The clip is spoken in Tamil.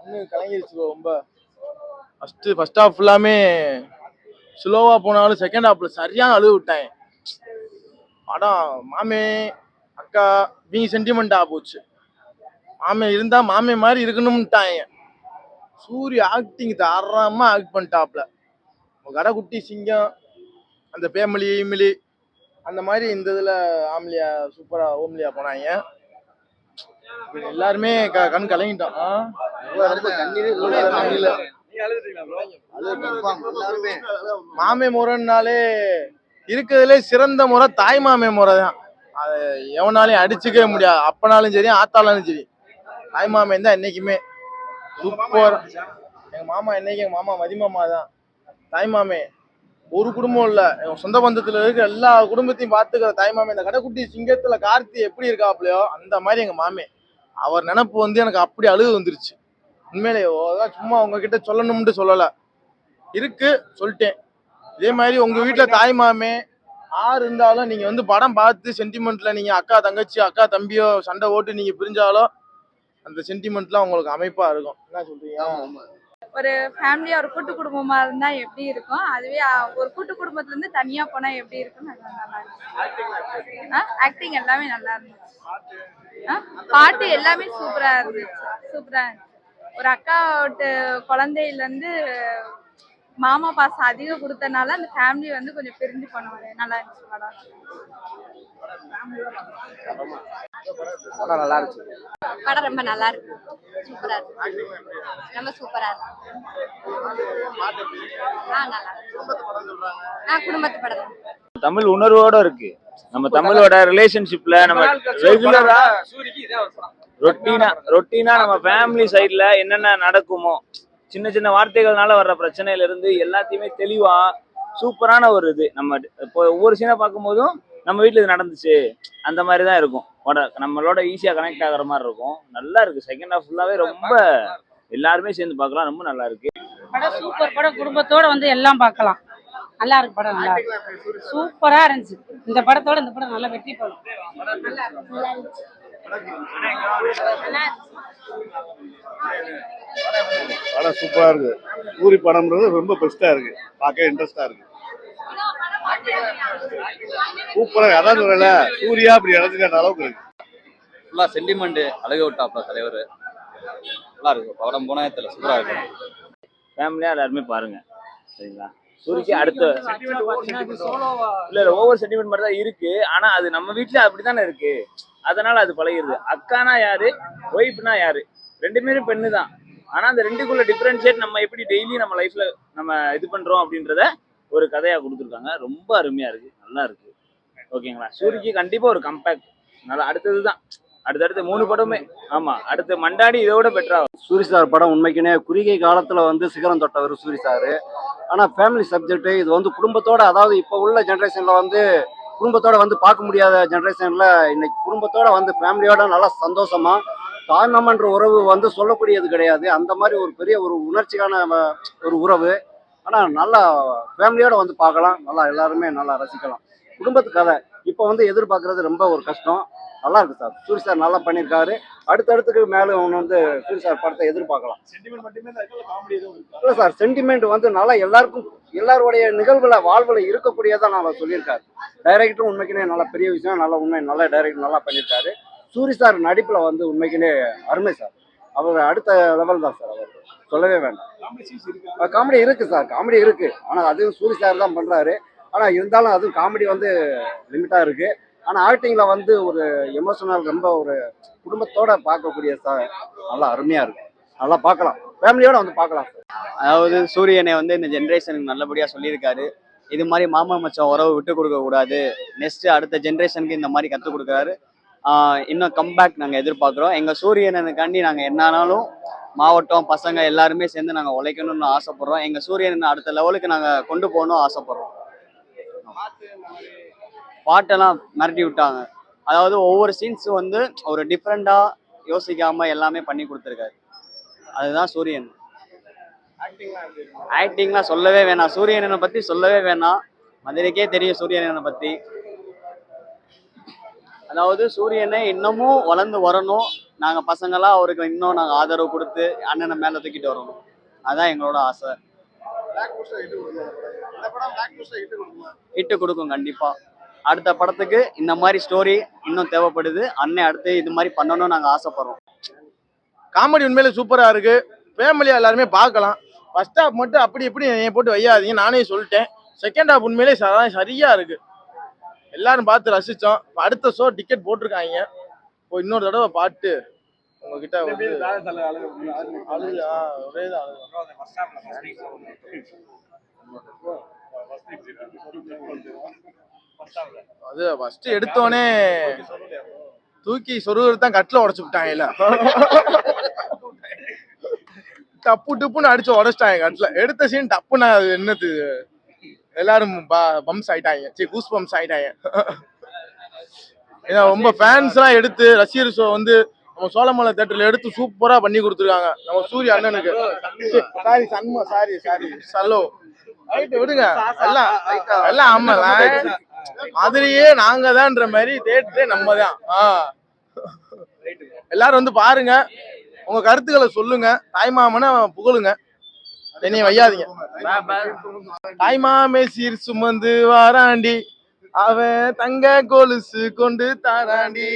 கண்ணு கலங்கிருச்சு ரொம்ப. ஃபர்ஸ்ட் ஹாஃப் ஃபுல்லாமே ஸ்லோவா போனாலும் செகண்ட் ஹாஃப்ல சரியான அழுவு விட்டாங்க. படம் மாமே அக்கா இவங்க சென்டிமெண்டா போச்சு. மாமே இருந்தா மாமே மாதிரி இருக்கணும்ட்டாங்க. சூரிய ஆக்டிங் தரமா ஆக்ட் பண்ணிட்டாப்ல. கடைக்குட்டி சிங்கம் அந்த பேமிலி இமிலி அந்த மாதிரி இந்த இதுல ஆம்லியா சூப்பரா ஓம்லியா போனாங்க. எல்லாருமே கண் கலங்கிட்டோம். மாமே முறைனாலே இருக்கிறதுலே சிறந்த முறை தாய் மாமே முறை தான். அதை எவனாலையும் அடிச்சுக்கவே முடியாது. அப்பனாலும் சரி ஆத்தாலும் சரி தாய் மாமே தான் என்னைக்குமே சூப்பர். எங்க மாமா என்னைக்கு எங்க மாமா மதிமாமா தான். தாய் மாமே ஒரு குடும்பம் இல்ல, எங்க சொந்த பந்தத்துல இருக்க எல்லா குடும்பத்தையும் பாத்துக்கிற தாய் மாமே. இந்த கடைக்குட்டி சிங்கத்துல கார்த்தி எப்படி இருக்காப்லையோ அந்த மாதிரி எங்க மாமே. அவர் நினப்பு வந்து எனக்கு அப்படி அழுகு வந்துருச்சு உண்மையிலேயே. சும்மா உங்ககிட்ட சொல்லணும்னு சொல்லல, இருக்கு சொல்லிட்டேன். இதே மாதிரி உங்க வீட்டுல தாய் மாமே ஆறு இருந்தாலும் நீங்க வந்து படம் பார்த்து சென்டிமெண்ட்ல நீங்க அக்கா தங்கச்சி அக்கா தம்பியோ சண்டை ஓட்டு நீங்க பிரிஞ்சாலும் அந்த சென்டிமெண்ட்லாம் உங்களுக்கு அமைப்பா இருக்கும். என்ன சொல்றீங்க? ஒரு ஃபேமிலியா ஒரு கூட்டு குடும்பமா இருந்தா எப்படி இருக்கும், அதுவே ஒரு கூட்டு குடும்பத்துல இருந்து தனியா போனா எப்படி இருக்கும். நல்லா இருந்துச்சு. ஆக்டிங் எல்லாமே நல்லா இருந்துச்சு. பாட்டு எல்லாமே சூப்பரா இருந்துச்சு. சூப்பரா இருந்துச்சு. ஒரு அக்காவோட குழந்தையில இருந்து மாமா பாசம் அதிகம் கொடுத்தனால அந்த ஃபேமிலி வந்து கொஞ்சம் பிரிஞ்சு பண்ணுவாங்க. நல்லா இருந்துச்சு படம். நல்லா இருந்துச்சு. படம் ரொம்ப நல்லா இருக்கு. சூப்பரா இருக்கு. ரொம்ப சூப்பரா இருக்கு. குடும்பத்து படம். தமிழ் உணர்வோட இருக்கு. நம்ம தமிழோட ரிலேஷன்ஷிப்ல நம்ம ரெகுலரா ரொட்டீனா நம்ம ஃபேமிலி சைட்ல என்னென்ன நடக்குமோ சின்ன சின்ன வார்த்தைகள்னால வர்ற பிரச்சனையில இருந்து எல்லாத்தையுமே தெளிவா சூப்பரான ஒரு இது. நம்ம இப்போ ஒவ்வொரு சீனை பார்க்கும் போதும் நம்ம வீட்டுல இது நடந்துச்சு அந்த மாதிரி தான் இருக்கும். நம்மளோட ஈஸியா கனெக்ட் ஆகுற மாதிரி இருக்கும். நல்லா இருக்கு. செகண்ட் ஹாஃப் ஃபுல்லாவே ரொம்ப எல்லாருமே சேர்ந்து பார்க்கலாம். ரொம்ப நல்லா இருக்கு. படம் சூப்பர். படம் குடும்பத்தோட வந்து எல்லாம் பார்க்கலாம். நல்லா இருக்கு. படம் நல்லா இருக்கு. சூப்பரா இருந்துச்சு. இந்த படத்தோட இந்த படம் நல்லா வெற்றி படம். படம் சூப்பரா இருக்கு. சூரி படம்ன்றது ரொம்ப பெஸ்டா இருக்கு. பார்க்க இன்ட்ரெஸ்டா இருக்கு. சூப்பரா அதான் சொல்லல, சூர்யா அப்படி இறந்துக்கிற அளவுக்கு இருக்கு. ஃபுல்லா சென்டிமெண்ட் அழக விட்டாப்ல தலைவர். நல்லா இருக்கு படம். போனா தெரியல, சூப்பரா இருக்கு. ஃபேமிலியா எல்லாருமே பாருங்க சரிங்களா. சூரிக்கு அடுத்த இல்ல ஓவர் சென்டிமெண்ட் மாதிரி தான் இருக்கு. ஆனா அது நம்ம வீட்டுல அப்படித்தானே இருக்கு. அதனால அது பழகிடுது. அக்கானா யாரு, ஒய்ஃப்னா யாரு, ரெண்டுமே பெண்ணு தான். ஆனா அந்த ரெண்டுக்குள்ள டிஃபரன்ஷியேட் நம்ம எப்படி டெய்லி நம்ம லைஃப்ல நம்ம இது பண்றோம் அப்படின்றத ஒரு கதையா கொடுத்துருக்காங்க. ரொம்ப அருமையா இருக்கு. நல்லா இருக்கு. ஓகேங்களா. சூரிக்கு கண்டிப்பா ஒரு கம்பேக்ட் நல்லா. அடுத்ததுதான் அடுத்தடுத்து 3 படமே. ஆமா, அடுத்து மண்டாடி இதோட பெட்டரா. சூரி சார் படம் உண்மைக்குனே குறுகிய காலத்துல வந்து சிகரம் தொட்டவர் சூரி சார். ஆனா ஃபேமிலி சப்ஜெக்ட் இது வந்து குடும்பத்தோட, அதாவது இப்போ உள்ள ஜென்ரேஷன்ல வந்து குடும்பத்தோட வந்து பார்க்க முடியாத ஜென்ரேஷன்ல இன்னைக்கு குடும்பத்தோட வந்து ஃபேமிலியோட நல்லா சந்தோஷமா தாய்மாமன்ற உறவு வந்து சொல்லக்கூடியது கிடையாது. அந்த மாதிரி ஒரு பெரிய ஒரு உணர்ச்சியான ஒரு உறவு. ஆனா நல்லா ஃபேமிலியோட வந்து பார்க்கலாம். நல்லா எல்லாருமே நல்லா ரசிக்கலாம். குடும்பத்து கதை இப்போ வந்து எதிர்பார்க்கறது ரொம்ப ஒரு கஷ்டம். நல்லா இருக்கு சார். சூரி சார் நல்லா பண்ணியிருக்காரு. அடுத்தடுத்துக்கு மேலும் அவன் வந்து சூரி சார் படத்தை எதிர்பார்க்கலாம். இல்லை சார், சென்டிமெண்ட் வந்து நல்லா எல்லாருக்கும் எல்லாருடைய நிகழ்வுல வாழ்வுல இருக்கக்கூடியதான் நான் சொல்லியிருக்காரு. டைரக்டரும் உண்மைக்குனே நல்ல பெரிய விஷயம். நல்ல உண்மை நல்ல டைரக்டர் நல்லா பண்ணியிருக்காரு. சூரி சார் நடிப்புல வந்து உண்மைக்குனே அருமை சார். அவர் அடுத்த லெவல் தான் சார். அவர் சொல்லவே வேண்டாம். காமெடி இருக்கு சார், காமெடி இருக்கு. ஆனா அதுவும் சூரி சார் தான் பண்றாரு. ஆனா இருந்தாலும் அதுவும் காமெடி வந்து லிமிட்டா இருக்கு. ஆனா ஆக்டிங்ல வந்து ஒரு எமோஷனல் ரொம்ப ஒரு குடும்பத்தோட பார்க்கக்கூடிய சார் நல்லா அருமையா இருக்கு. நல்லா பார்க்கலாம். ஃபேமிலியோட வந்து பார்க்கலாம் சார். அதாவது சூரியனை வந்து இந்த ஜென்ரேஷனுக்கு நல்லபடியா சொல்லியிருக்காரு. இது மாதிரி மாமா மச்சான் உறவு விட்டு கொடுக்க கூடாது. நெக்ஸ்ட் அடுத்த ஜென்ரேஷனுக்கு இந்த மாதிரி கற்றுக் கொடுக்குறாரு. இன்னும் கம்பேக் நாங்கள் எதிர்பார்க்குறோம். எங்கள் சூரியனுக்காண்டி நாங்கள் என்னானாலும் மாவட்டம் பசங்க எல்லாருமே சேர்ந்து நாங்கள் உழைக்கணும்னு ஆசைப்படுறோம். எங்கள் சூரியன் அடுத்த லெவலுக்கு நாங்கள் கொண்டு போகணும் ஆசைப்படுறோம். பாட்டெல்லாம் மிரட்டி விட்டாங்க. அதாவது ஒவ்வொரு சீன்ஸ் வந்து ஒரு டிஃப்ரெண்டா யோசிக்காம எல்லாமே பண்ணி கொடுத்துருக்காரு. அதுதான் சூரியன். ஆக்டிங்லாம் சொல்லவே வேணாம். சூரியனை பத்தி சொல்லவே வேணாம். மதுரைக்கே தெரியும் சூரியனை பத்தி. அதாவது சூரியனை இன்னமும் வளர்ந்து வரணும். நாங்க பசங்களாம் அவருக்கு இன்னும் நாங்க ஆதரவு கொடுத்து அண்ணனை மேல தூக்கிட்டு வரணும். அதான் எங்களோட ஆசை. ஹிட்டு கொடுக்கும் கண்டிப்பா. அடுத்த படத்துக்கு இந்த மாதிரி ஸ்டோரி இன்னும் தேவைப்படுது. அண்ணன் அடுத்து இது மாதிரி பண்ணணும்னு நாங்க ஆசைப்படுறோம். காமெடி உண்மையிலே சூப்பரா இருக்கு. ஃபேமிலியா எல்லாருமே பார்க்கலாம். ஃபர்ஸ்ட் ஹாஃப் மட்டும் அப்படி இப்படி என்னைய போட்டு வையாதீங்க, நானே சொல்லிட்டேன். செகண்ட் ஹாஃப் உண்மையிலே சரியா இருக்கு. எல்லாரும் பார்த்து ரசிச்சோம். அடுத்த ஷோ டிக்கெட் போட்டிருக்காங்க. இப்போ இன்னொரு தடவை பாட்டு உங்ககிட்ட வந்து ஒரே தான் அது ஃபர்ஸ்ட் எடுத்தோடனே தூக்கி சொருகிறதான் கட்டில உடச்சு விட்டாங்கல்ல. டப்பு டப்புன்னு அடிச்சு உடச்சிட்டாங்க கட்டில. எடுத்த சீன் டப்புன்னு அது என்னது எல்லாரும் பம்ஸ் ஆயிட்டாங்க. சரி, கூஸ் பம்ஸ் ஆயிட்டாங்க. ஏன்னா ரொம்ப ஃபேன்ஸ் எல்லாம் எடுத்து ரசிகர் ஷோ வந்து நம்ம சோழமலை தேட்டர்ல எடுத்து சூப்பரா பண்ணி கொடுத்துருக்காங்க நம்ம சூரிய அண்ணனுக்கு. சாரி சல்லோ ரைட்டு விடுங்க. எல்லாம் ஆமா மாதிரியே நாங்க தான்ன்ற மாதிரி தேட்டரே நம்ம தான். எல்லாரும் வந்து பாருங்க, உங்க கருத்துக்களை சொல்லுங்க, தாய்மாமனை புகழுங்க, என்னைய வையாதீங்க. தாய்மாமே சீர் சுமந்து வாராண்டி, அவன் தங்க கொலுசு கொண்டு தாராண்டி.